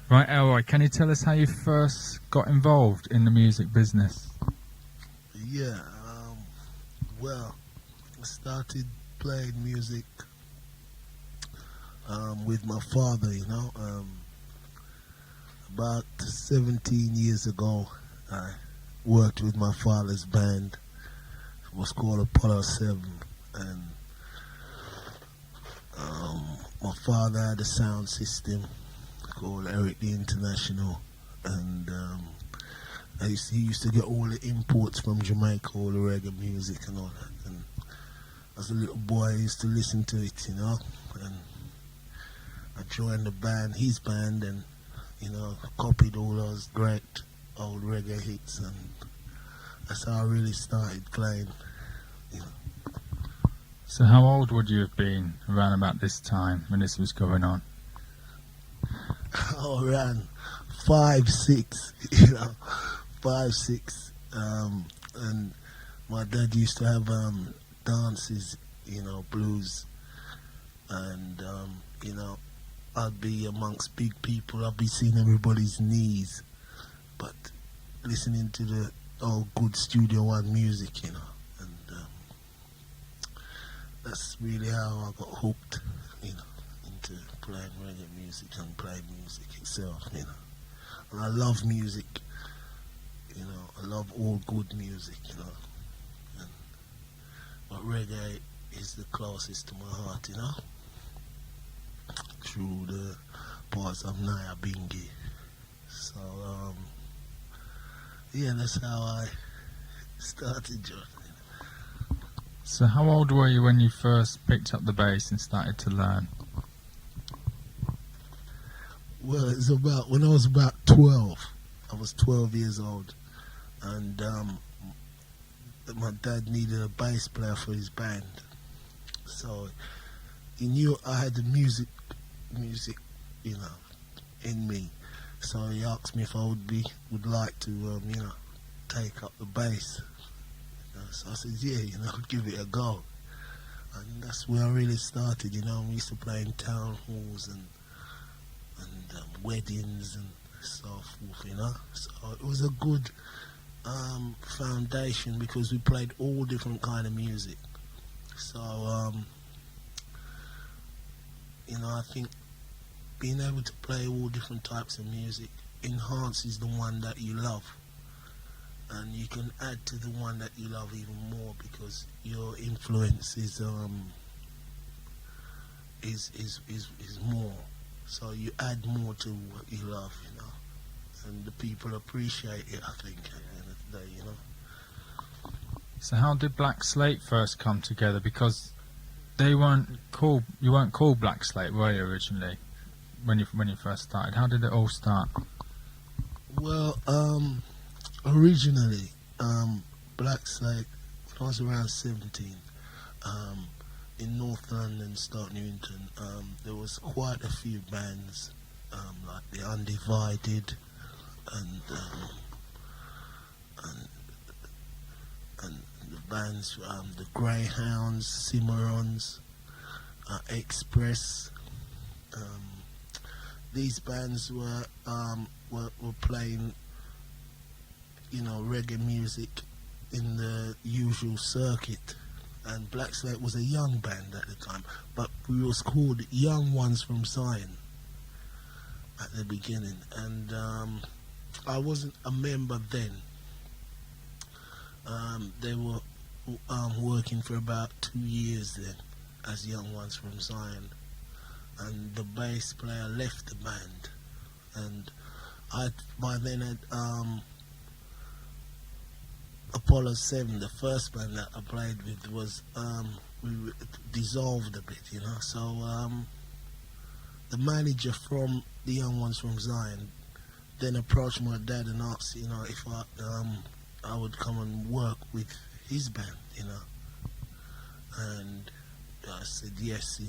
Right, Elroy, can you tell us how you first got involved in the music business? Yeah, well, I started playing music with my father, about 17 years ago. I worked with my father's band. It was called Apollo 7, and my father had a sound system called Eric the International, and he used to get all the imports from Jamaica, all the reggae music and all that. And as a little boy, I used to listen to it, and I joined the band, his band, and copied all those great old reggae hits, and that's how I really started playing. So how old would you have been around about this time when this was going on? Oh, around 5, 6, 5, 6. And my dad used to have dances, blues, and I'd be amongst big people. I'd be seeing everybody's knees, but listening to the old good Studio One music, and that's really how I got hooked, into playing reggae music and playing music itself, And I love music, I love all good music, but reggae is the closest to my heart, through the parts of Naya Bingi. So, yeah, that's how I started joining. So how old were you when you first picked up the bass and started to learn? Well, it's when I was about 12. I was 12 years old, and my dad needed a bass player for his band. So he knew I had the music, in me. So he asked me if I would like to, take up the bass. So I said, yeah, give it a go. And that's where I really started, We used to play in town halls and weddings and so forth, So it was a good foundation because we played all different kind of music. So, I think being able to play all different types of music enhances the one that you love. And you can add to the one that you love even more because your influence is more. So you add more to what you love, and the people appreciate it, I think, at the end of the day, So how did Black Slate first come together? Because you weren't called Black Slate, were you, originally, when you first started? How did it all start? Well, originally, Black Slate, when I was around 17, in North London, Stoke Newington, there was quite a few bands, like the Undivided and the bands, the Greyhounds, Cimarrons, Express. These bands were playing, reggae music in the usual circuit. And Black Slate was a young band at the time, but we was called Young Ones from Zion at the beginning. And I wasn't a member then. They were working for about 2 years then as Young Ones from Zion. And the bass player left the band. And I by then had Apollo 7, the first band that I played with, was we dissolved a bit, So the manager from the Young Ones from Zion then approached my dad and asked, if I would come and work with his band, And I said yes,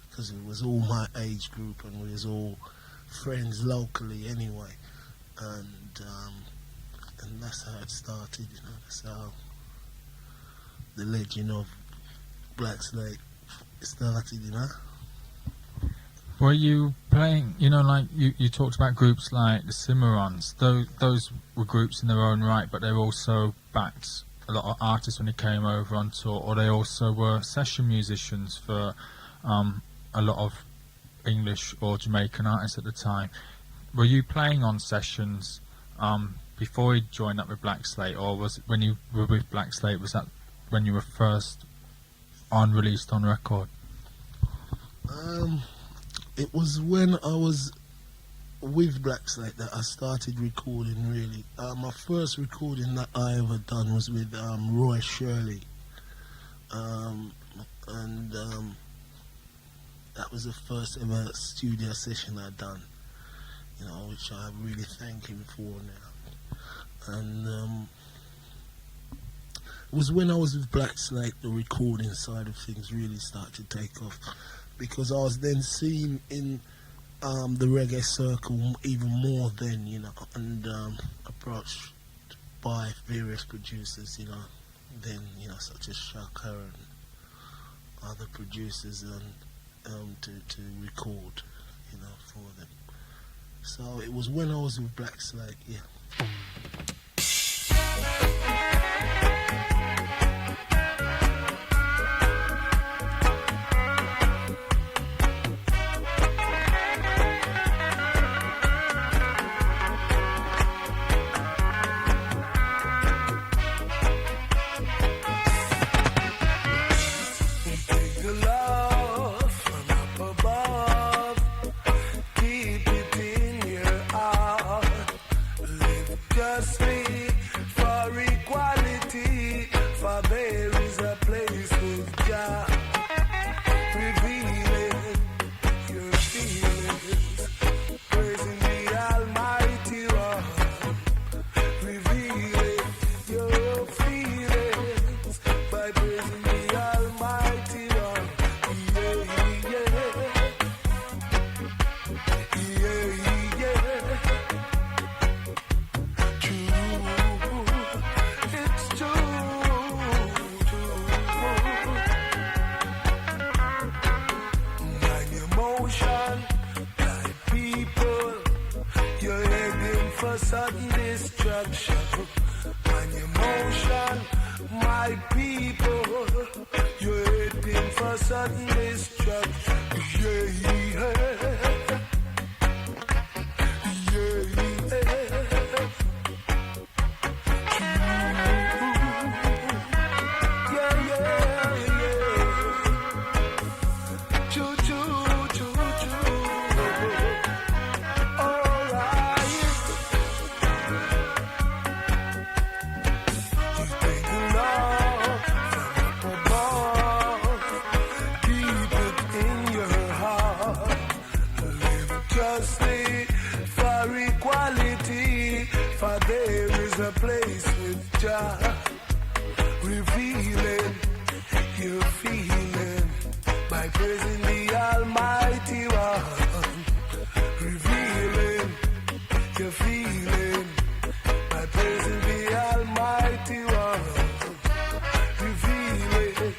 because it was all my age group and we was all friends locally anyway, and that's how it started, That's how the legend of Black Slate started, Were you playing, like you talked about groups like the Cimarrons. Those were groups in their own right, but they also backed a lot of artists when they came over on tour, or they also were session musicians for a lot of English or Jamaican artists at the time. Were you playing on sessions before you joined up with Black Slate, or was it when you were with Black Slate, was that when you were first released on record? It was when I was with Black Slate that I started recording, really. My first recording that I ever done was with Roy Shirley. And that was the first ever studio session I'd done, which I really thank him for now. And it was when I was with Black Slate the recording side of things really started to take off, because I was then seen in the reggae circle even more then, and approached by various producers, then, such as Shaka and other producers, and to record, for them. So it was when I was with Black Slate, yeah. Sudden destruction and emotion, my people. You're heading for sudden destruction. A place with Jah, revealing your feeling by praising the Almighty One, revealing your feeling by praising the Almighty One, revealing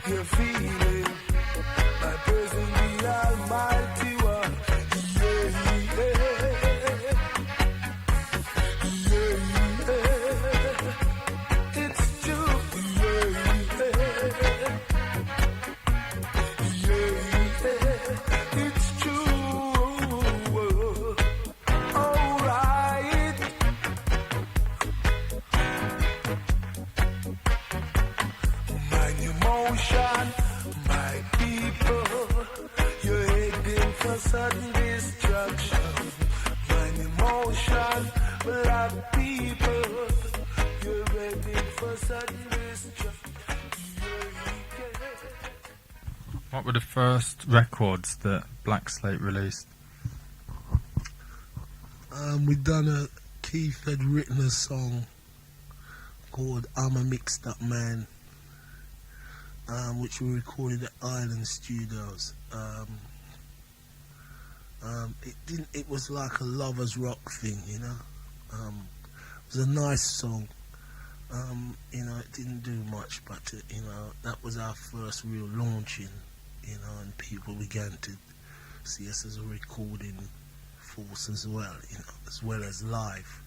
your feeling by praising the Almighty One. My people, you're heading for sudden destruction. My emotion, black people, you're heading for sudden destruction. What were the first records that Black Slate released? We done Keith had written a song called I'm a Mixed Up Man, which we recorded at Island Studios. It was like a lovers rock thing, It was a nice song. It didn't do much, but that was our first real launching, and people began to see us as a recording force as well, as well as live.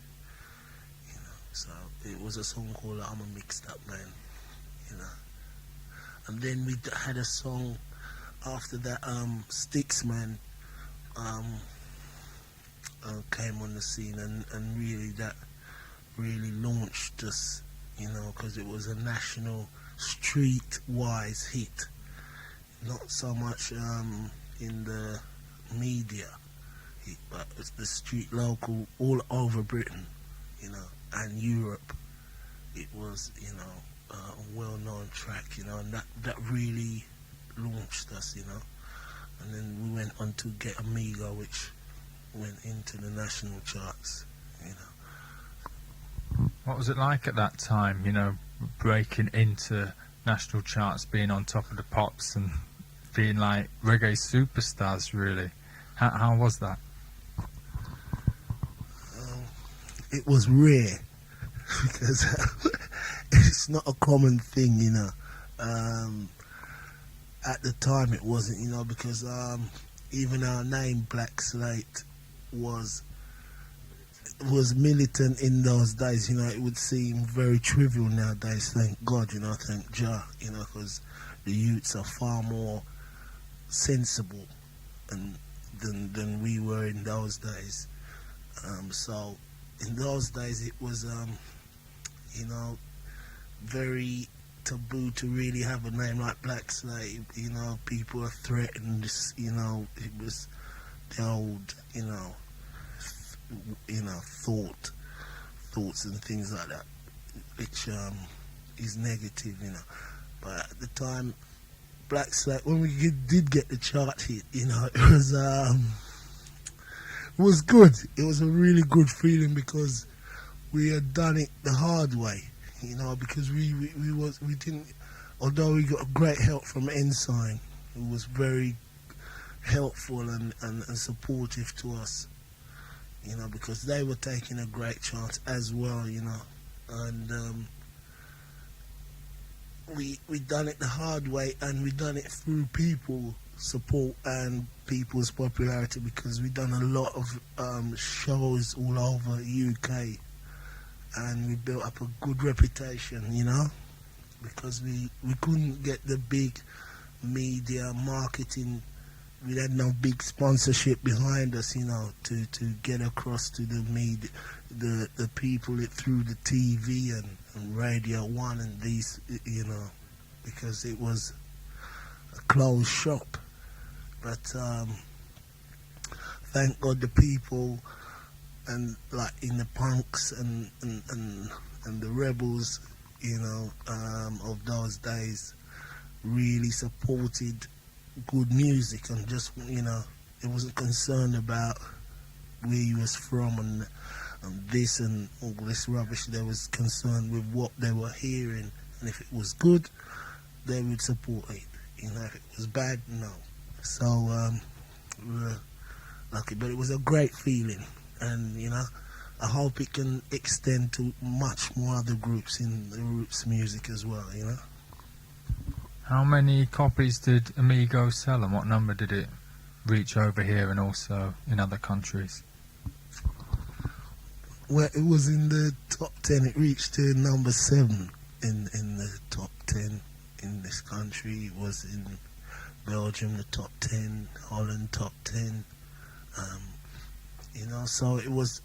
So it was a song called I'm a Mixed Up Man, And then we had a song after that, Sticks Man came on the scene, and really that really launched us, because it was a national street-wise hit, not so much in the media hit, but it's the street local all over Britain, and Europe. It was, a well-known track, and that really launched us, and then we went on to get Amigo, which went into the national charts, What was it like at that time, breaking into national charts, being on top of the pops and being like reggae superstars, really? How was that? It was rare, because it's not a common thing, At the time it wasn't, because even our name Black Slate was militant in those days. It would seem very trivial nowadays, thank God, thank Jah, because the youths are far more sensible than we were in those days. So in those days it was very taboo to really have a name like Black Slate. People are threatened, it was the old, thoughts and things like that, which is negative, But at the time, Black Slate, when we did get the chart hit, it was good. It was a really good feeling, because we had done it the hard way, because we didn't, although we got great help from Ensign, who was very helpful and supportive to us, because they were taking a great chance as well, and we done it the hard way, and we done it through people support and people's popularity, because we done a lot of shows all over UK, and we built up a good reputation, because we couldn't get the big media marketing. We had no big sponsorship behind us, to get across to the media, the people through the TV and Radio 1 and these, because it was a closed shop. But thank God the people, and like in the punks and the rebels, of those days, really supported good music, and just, it wasn't concerned about where you was from and this and all this rubbish. They was concerned with what they were hearing, and if it was good, they would support it. If it was bad, no. So we were lucky, but it was a great feeling, and I hope it can extend to much more other groups in the roots music as well. How many copies did Amigo sell, and what number did it reach over here and also in other countries? Well, it was in the top 10. It reached to number 7 in the top 10 in this country. It was in Belgium, the top 10, Holland, top 10. So it was,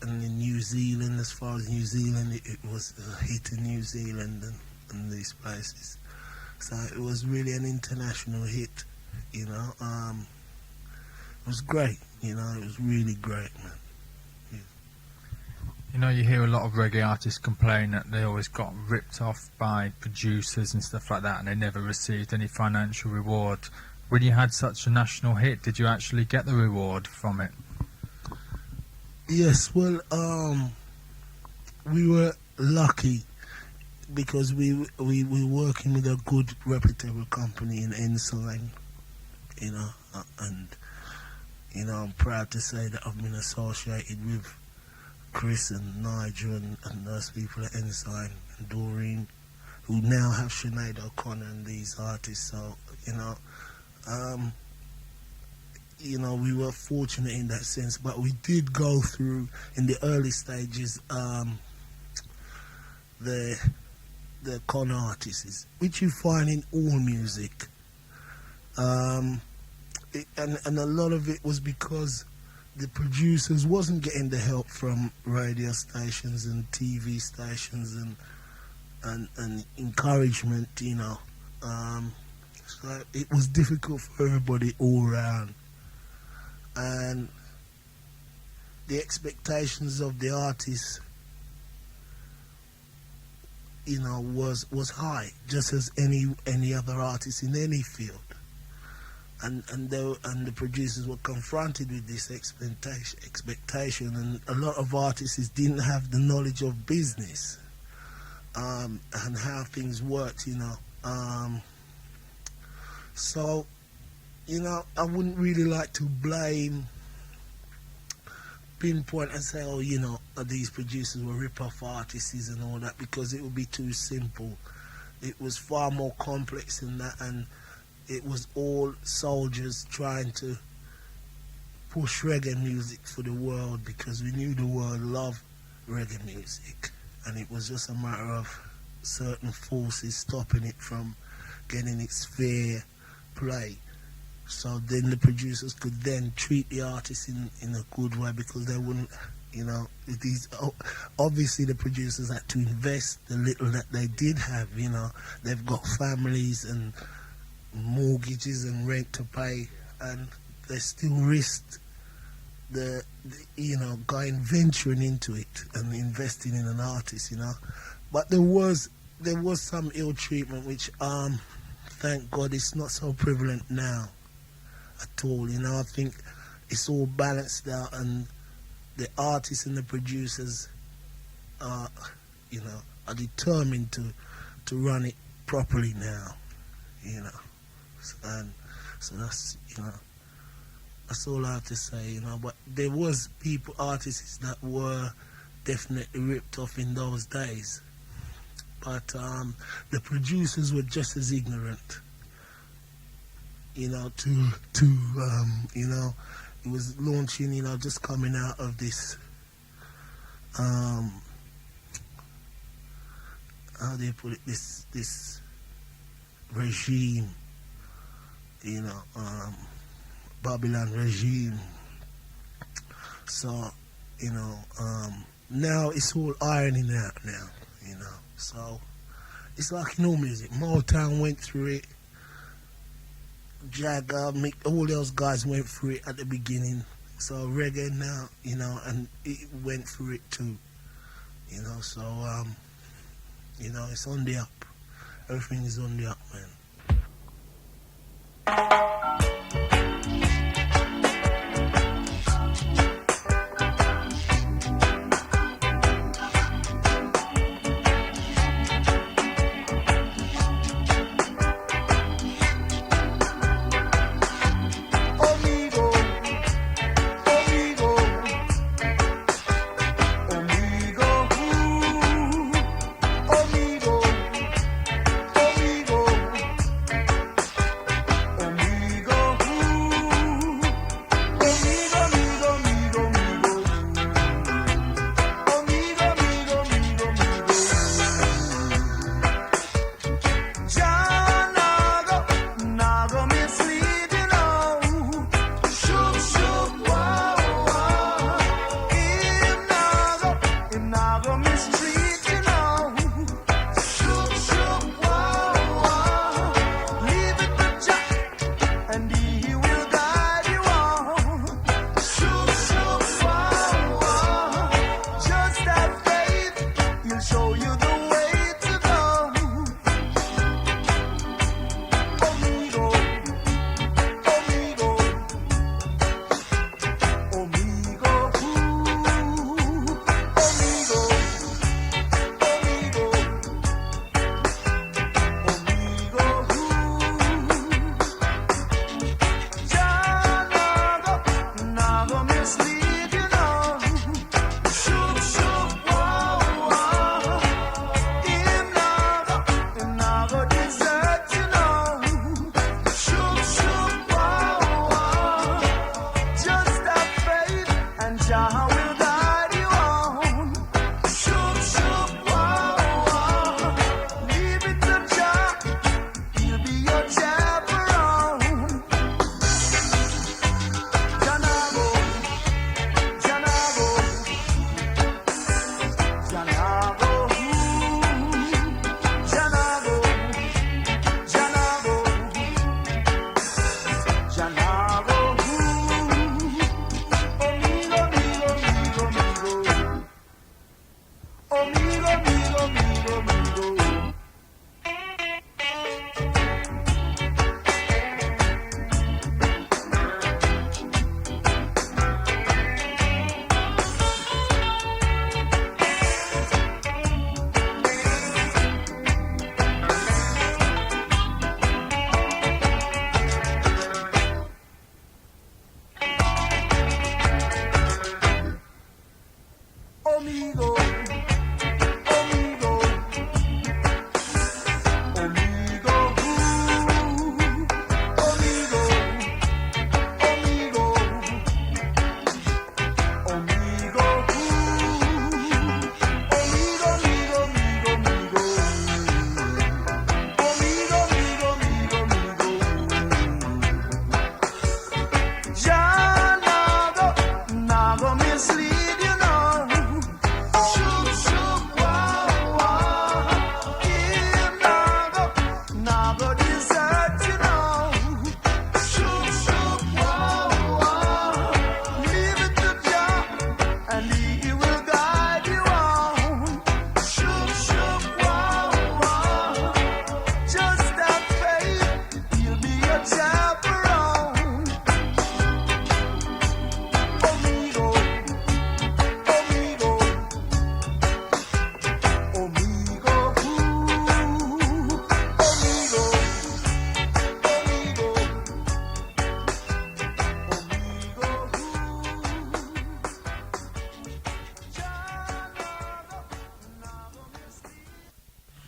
and in New Zealand, as far as New Zealand, it was a hit in New Zealand and these places. So it was really an international hit, It was great, it was really great, man. You hear a lot of reggae artists complain that they always got ripped off by producers and stuff like that, and they never received any financial reward. When you had such a national hit, did you actually get the reward from it? Yes, well, we were lucky, because we were working with a good, reputable company in Ensign, and I'm proud to say that I've been associated with Chris and Nigel and those people at Ensign, and Doreen, who now have Sinead O'Connor and these artists. So you know, we were fortunate in that sense, but we did go through in the early stages the con artists, which you find in all music, and a lot of it was because the producers wasn't getting the help from radio stations and TV stations and encouragement, you know. So it was difficult for everybody all round, and the expectations of the artists, you know, was high, just as any other artist in any field. And the producers were confronted with this expectation, and a lot of artists didn't have the knowledge of business and how things worked, you know. So, you know, I wouldn't really like to pinpoint and say, oh, you know, these producers were rip-off artists and all that, because it would be too simple. It was far more complex than that, and it was all soldiers trying to push reggae music for the world, because we knew the world loved reggae music, and it was just a matter of certain forces stopping it from getting its fair play. So then the producers could then treat the artists in a good way, because they wouldn't, you know, obviously the producers had to invest the little that they did have, you know. They've got families and mortgages and rent to pay, and they still risked the you know, venturing into it and investing in an artist, you know. But there was some ill treatment, which thank God it's not so prevalent now at all, you know. I think it's all balanced out, and the artists and the producers are, you know, are determined to run it properly now, you know. And so that's, you know, that's all I have to say, you know. But there was artists that were definitely ripped off in those days. But the producers were just as ignorant, you know, you know, it was launching, you know, just coming out of this, how do you put it, this regime, you know, Babylon regime. So, you know, now it's all ironing out now, you know. So it's like in all music. Motown went through it, Jagger, Mick, all those guys went through it at the beginning. So reggae now, you know, and it went through it too, you know. So you know, it's on the up. Everything is on the up, man.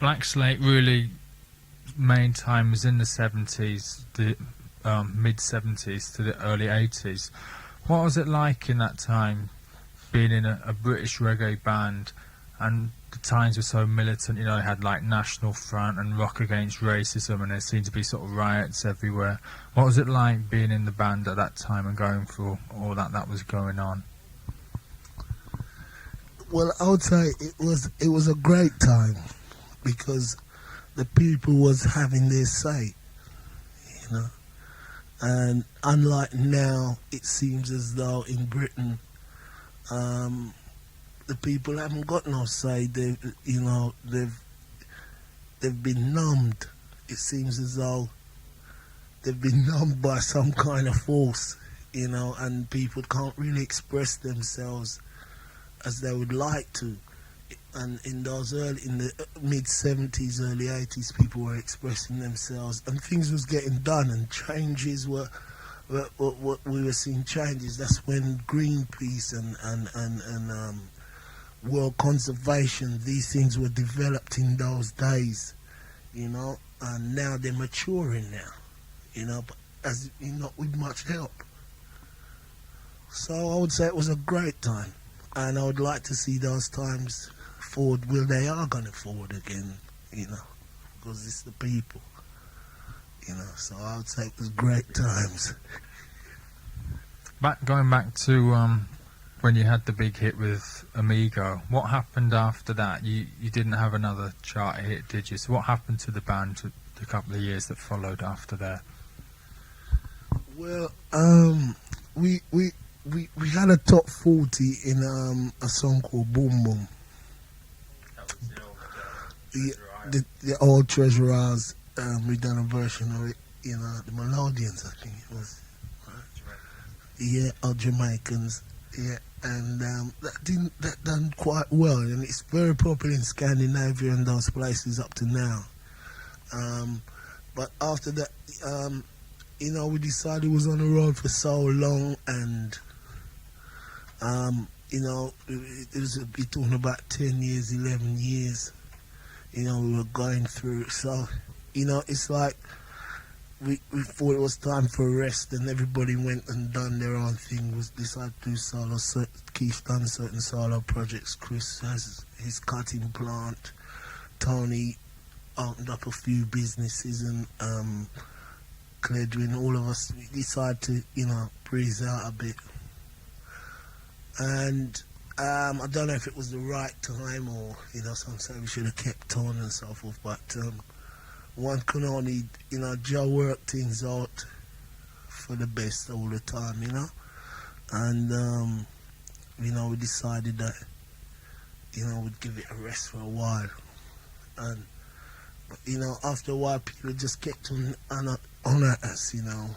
Black Slate really main time was in the 70s, the mid 70s to the early 80s. What was it like in that time, being in a British reggae band, and the times were so militant? You know, they had like National Front and Rock Against Racism, and there seemed to be sort of riots everywhere. What was it like being in the band at that time and going through all that was going on? Well, I would say it was a great time because the people was having their say, you know. And unlike now, it seems as though in Britain, the people haven't got no say. They've been numbed. It seems as though they've been numbed by some kind of force, you know, and people can't really express themselves as they would like to. And in the mid 70s, early 80s, people were expressing themselves, and things was getting done, and changes were we were seeing changes. That's when Greenpeace and World Conservation, these things were developed in those days, you know, and now they're maturing now, you know, but as not with much help. So I would say it was a great time, and I would like to see those times forward. Well, they are going to forward again, you know, because it's the people, you know. So I would say it was great times. Going back to when you had the big hit with Amigo, what happened after that? You didn't have another chart hit, did you? So what happened to the band the couple of years that followed after that? Well, we had a top 40 in a song called Boom Boom. The old Treasure House. We done a version of it, you know, the Melodians, I think it was. Yeah, or Jamaicans. Yeah, and that done quite well, and it's very popular in Scandinavia and those places up to now. But after that, you know, we decided we was on the road for so long, and you know, it was talking about 10 years, 11 years. You know, we were going through. So, you know, it's like we thought it was time for a rest, and everybody went and done their own thing. Was decided to do solo. Keith done certain solo projects. Chris has his cutting plant. Tony opened up a few businesses, and Cledwin, all of us, we decided to, you know, breeze out a bit. And I don't know if it was the right time, or, you know, some say we should have kept on and so forth, but one can only, you know, Joe worked things out for the best all the time, you know. And, you know, we decided that, you know, we'd give it a rest for a while. And, you know, after a while, people just kept on at us, you know.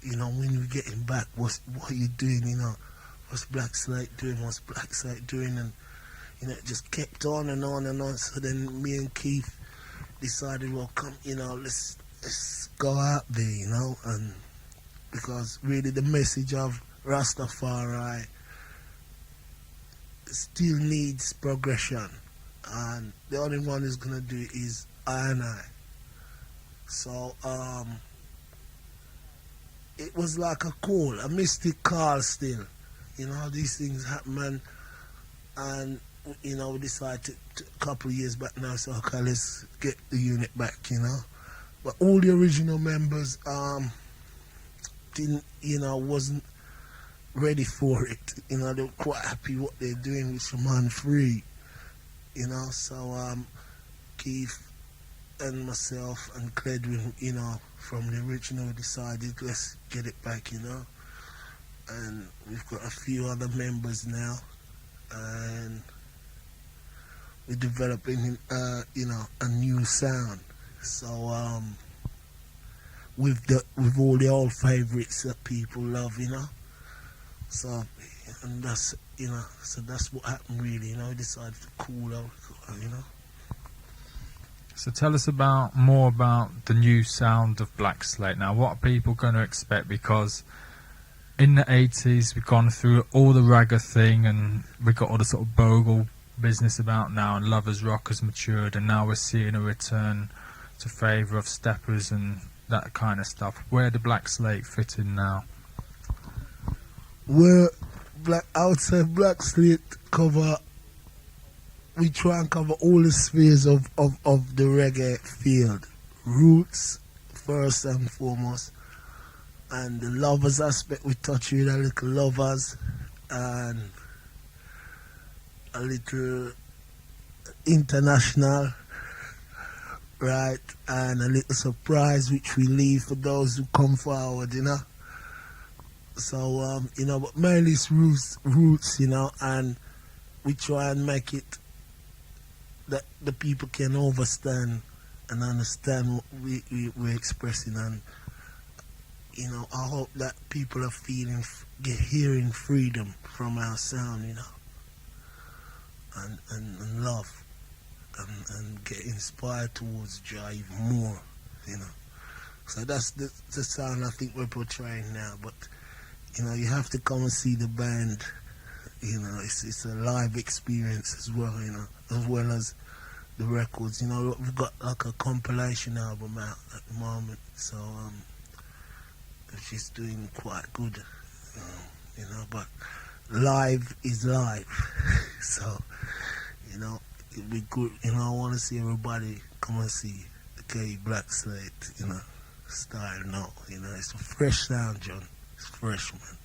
You know, when you're getting back, what are you doing, you know? What's Black Slate doing? What's Black Slate doing? And, you know, it just kept on and on and on. So then me and Keith decided, well, come, you know, let's go out there, you know, and because really the message of Rastafari still needs progression, and the only one who's gonna do it is I and I. So it was like a call, a mystic call still. You know, these things happen, and you know, we decided to a couple of years back now, so okay, let's get the unit back, you know. But all the original members didn't, you know, wasn't ready for it. You know, they were quite happy what they're doing with Shaman Free, you know. So Keith and myself and Cledwin, you know, from the original decided let's get it back, you know. And we've got a few other members now, and we're developing, you know, a new sound. So with all the old favourites that people love, you know. So, and that's, you know, so that's what happened really, you know. We decided to cool out, you know. So tell us more about the new sound of Black Slate now. What are people going to expect? Because in the 80s we've gone through all the ragga thing, and we got all the sort of bogle business about now, and lovers rock has matured, and now we're seeing a return to favour of steppers and that kind of stuff. Where do Black Slate fit in now? Where outside Black Slate cover, we try and cover all the spheres of the reggae field. Roots, first and foremost. And the lovers aspect, we touch with a little lovers and a little international, right? And a little surprise which we leave for those who come forward, you know. So, but mainly it's roots, and we try and make it that the people can understand and understand what we're expressing. And, I hope that people are hearing freedom from our sound, and love, and get inspired towards drive more, So that's the sound I think we're portraying now. But, you have to come and see the band. It's a live experience as well, as well as the records. We've got like a compilation album out at the moment, so she's doing quite good, but live is live. So, it'd be good, I want to see everybody come and see the K Black Slate, style now. It's a fresh sound, John. It's fresh, man.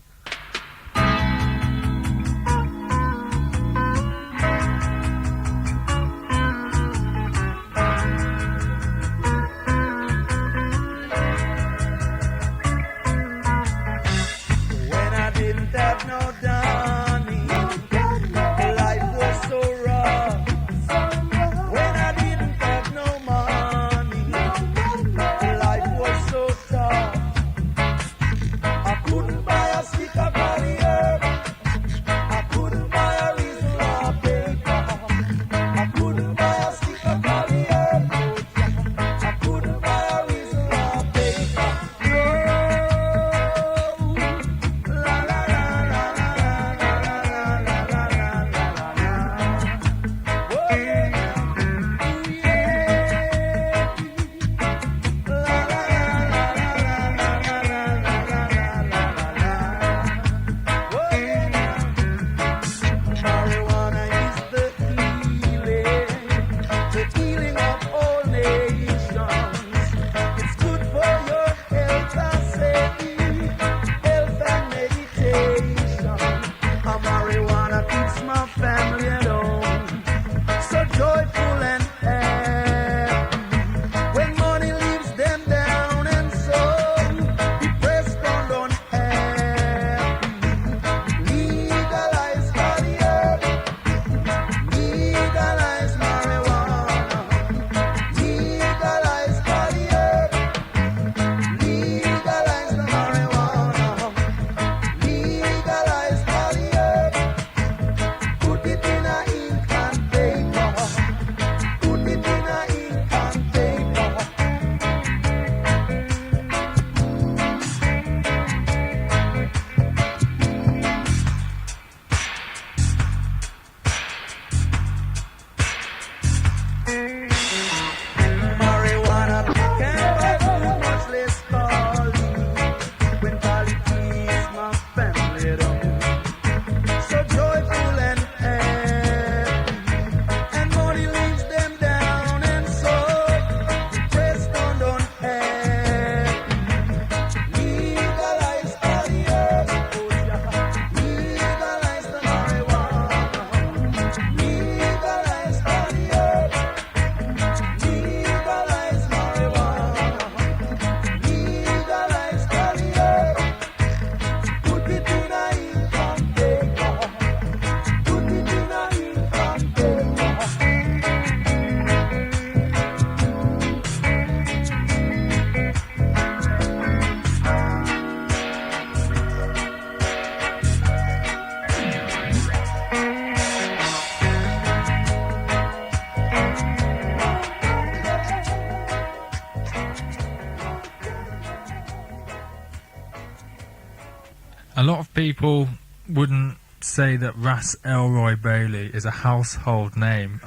A lot of people wouldn't say that Ras Elroy Bailey is a household name.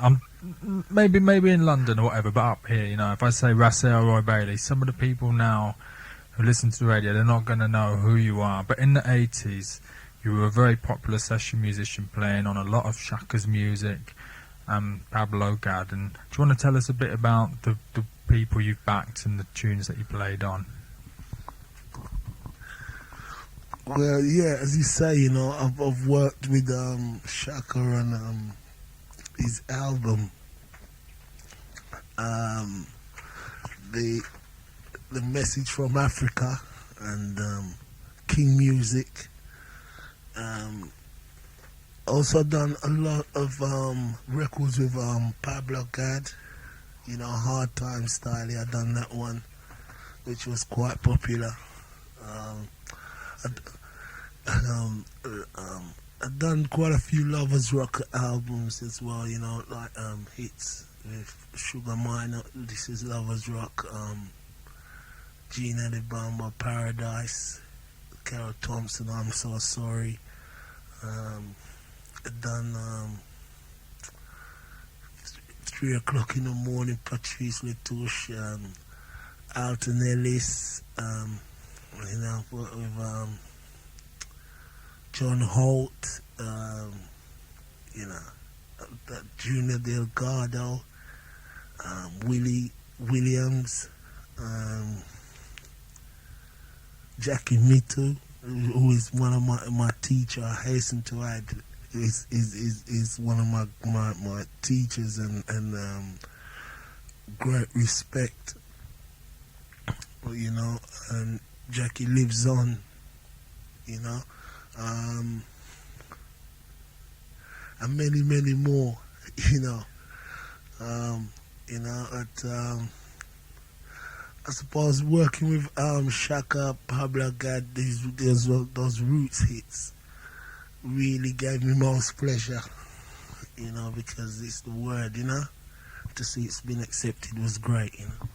Maybe in London or whatever, but up here, you know, if I say Ras Elroy Bailey, some of the people now who listen to the radio, they're not going to know who you are. But in the 80s, you were a very popular session musician playing on a lot of Shaka's music, Pablo Gad. And do you want to tell us a bit about the people you've backed and the tunes that you played on? Well, yeah, as you say, you know, I've worked with Shaka on his album, the Message from Africa, and King Music. Also done a lot of records with Pablo Gad, you know, Hard Time Style. I done that one, which was quite popular. I've done quite a few Lovers Rock albums as well, you know, like hits with Sugar Minor, This Is Lovers Rock, Gina the Bamba, Paradise, Carol Thompson, I'm So Sorry. I've done 3 o'clock in the morning, Patrice Latouche, Alton Ellis, you know, with John Holt, you know, Junior Delgado, Willie Williams, Jackie Mitu, who is one of my teacher. I hasten to add, is one of my teachers and great respect, you know. And Jackie lives on, you know. And many more, you know. You know, I suppose working with Shaka, Pablo Gad, those roots hits really gave me most pleasure, you know, because it's the word, you know. To see it's been accepted was great, you know.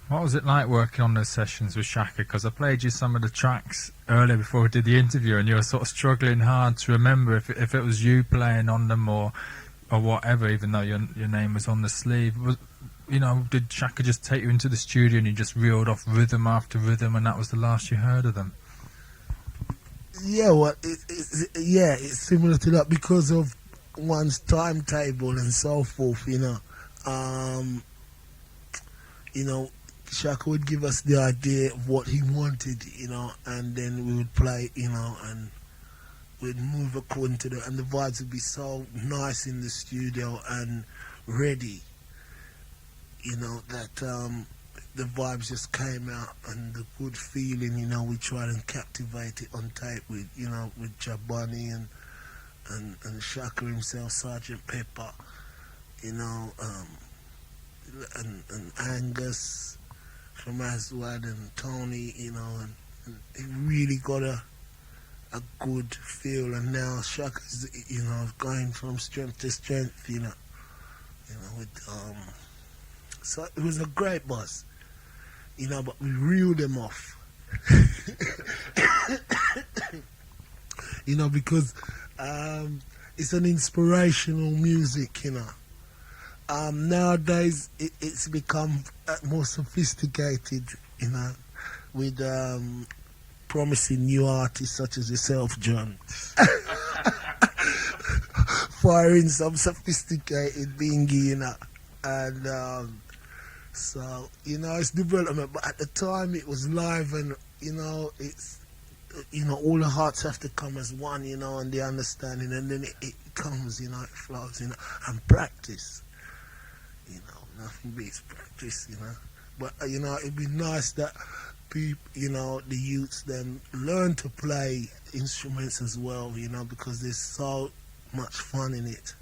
What was it like working on those sessions with Shaka? Because I played you some of the tracks earlier before we did the interview, and you were sort of struggling hard to remember if it was you playing on them or whatever, even though your name was on the sleeve. You know, did Shaka just take you into the studio and you just reeled off rhythm after rhythm, and that was the last you heard of them? Yeah, well, it's similar to that because of one's timetable and so forth, you know. You know, Shaka would give us the idea of what he wanted, you know, and then we would play, you know, and we'd move according to and the vibes would be so nice in the studio and ready, you know, that the vibes just came out, and the good feeling, you know, we tried and captivate it on tape with, you know, with Jabani and Shaka himself, Sergeant Pepper, you know, and Angus from Aswad and Tony, you know, and it really got a good feel. And now Shaka's, you know, going from strength to strength, you know, with so it was a great buzz, you know, but we reeled them off, you know, because it's an inspirational music, you know. Nowadays, it's become more sophisticated, you know, with promising new artists such as yourself, John, firing some sophisticated bingy, you know, and so, you know, it's development. But at the time, it was live, and you know, it's, you know, all the hearts have to come as one, you know, and the understanding, and then it comes, you know, it flows, you know, and practice. You know, nothing beats practice, you know. But, you know, it'd be nice that people, you know, the youths then learn to play instruments as well, you know, because there's so much fun in it,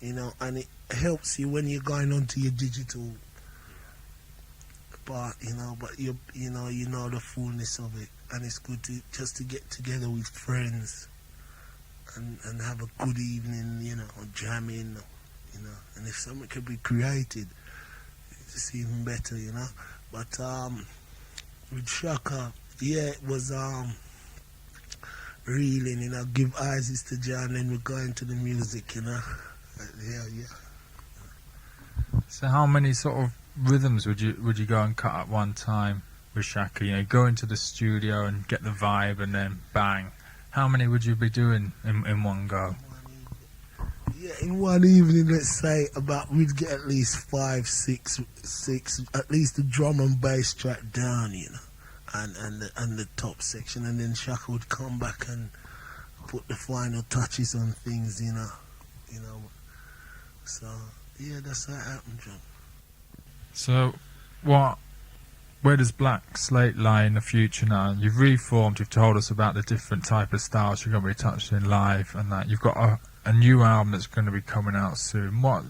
you know, and it helps you when you're going onto your digital part, you know, but you know the fullness of it, and it's good to just to get together with friends and have a good evening, you know, or jamming. You know, and if something could be created, it's even better, you know. But with Shaka, yeah, it was reeling, give Isis to John, then we're going to the music, Yeah. So how many sort of rhythms would you go and cut at one time with Shaka? Go into the studio and get the vibe and then bang. How many would you be doing in one go? Yeah, in one evening, let's say we'd get at least 5, 6, at least the drum and bass track down, and the top section, and then Shaka would come back and put the final touches on things, So yeah, that's how it happened, John. So where does Black Slate lie in the future now? You've reformed, you've told us about the different type of styles you're going to be touching live and that. You've got a new album that's going to be coming out soon. What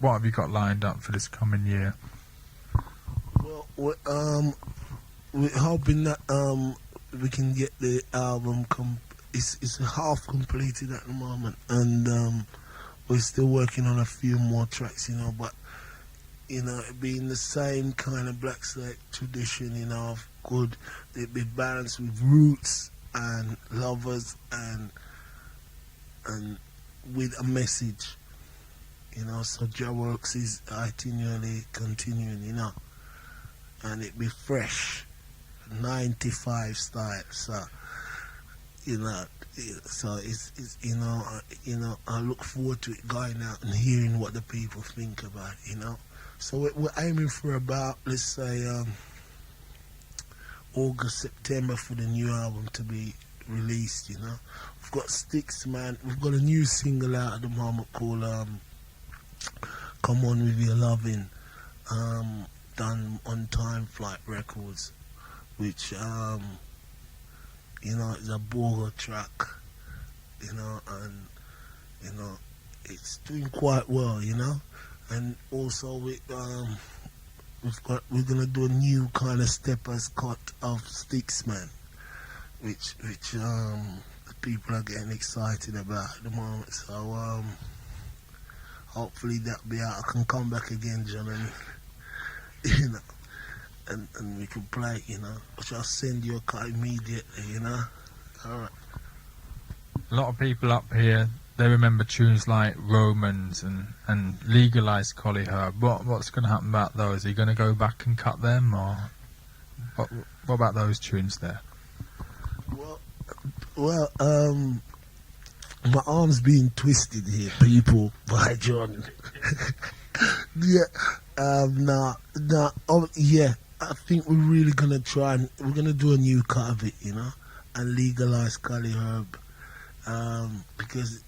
have you got lined up for this coming year? Well, we're hoping that we can get the album it's half completed at the moment, and we're still working on a few more tracks, but it being the same kind of Black Slate tradition, of good, it be balanced with roots and lovers and with a message, so Jah Works is itinerarily continuing, and it be fresh, 95 style, so so it's I look forward to it going out and hearing what the people think about it, So we're aiming for about, let's say, August, September for the new album to be released, We've got Sticks, man. We've got a new single out at the moment called Come On With Your Loving, done on Time Flight Records, which, it's a Bogo track, and, it's doing quite well, And also we're gonna do a new kind of steppers cut of Sticks, man, which the people are getting excited about at the moment. So hopefully that'll be out. I can come back again, John, and and we can play, Which I'll send you a cut immediately, All right. A lot of people up here, they remember tunes like Romans and Legalised Collie Herb. What's going to happen about those? Are you going to go back and cut them, or what about those tunes there? Well, my arm's being twisted here, people, by John. Yeah, I think we're really gonna try and we're gonna do a new cut of it, and legalize Collie Herb, because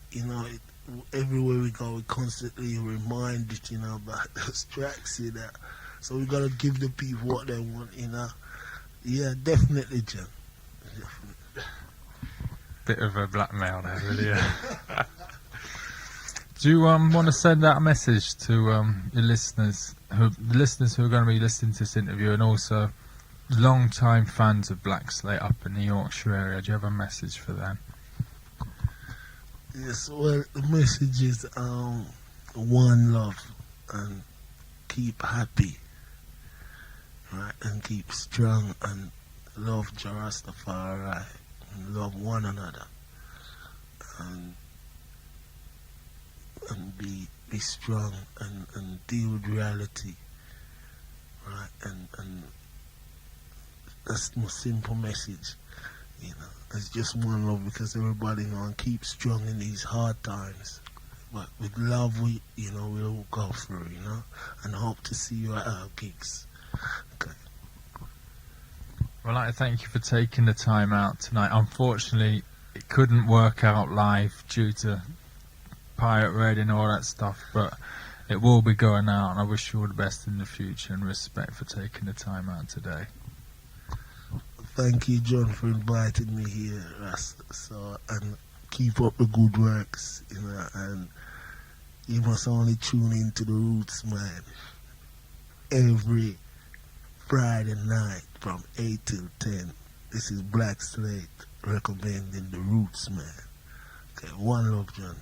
everywhere we go, we constantly reminded, about those tracks, So we gotta give the people what they want, Yeah, definitely, John. Definitely. Bit of a blackmail there, really. Yeah. Do you want to send out a message to your listeners, the listeners who are going to be listening to this interview, and also long-time fans of Black Slate up in the Yorkshire area? Do you have a message for them? Yes, well, the message is one love, and keep happy, right, and keep strong, and love Jah Rastafari, and love one another, and be strong, and deal with reality, right, and that's my simple message, It's just one love, because everybody, and keep strong in these hard times, but with love we'll go through, and hope to see you at our gigs. Okay. Well, I'd like to thank you for taking the time out tonight. Unfortunately, it couldn't work out live due to pirate radio and all that stuff, but it will be going out, and I wish you all the best in the future, and respect for taking the time out today. Thank you, John, for inviting me here, Ras. So, and keep up the good works, and you must only tune in to the Rootsman every Friday night from 8 till 10. This is Black Slate recommending the Rootsman. Okay, one love, John.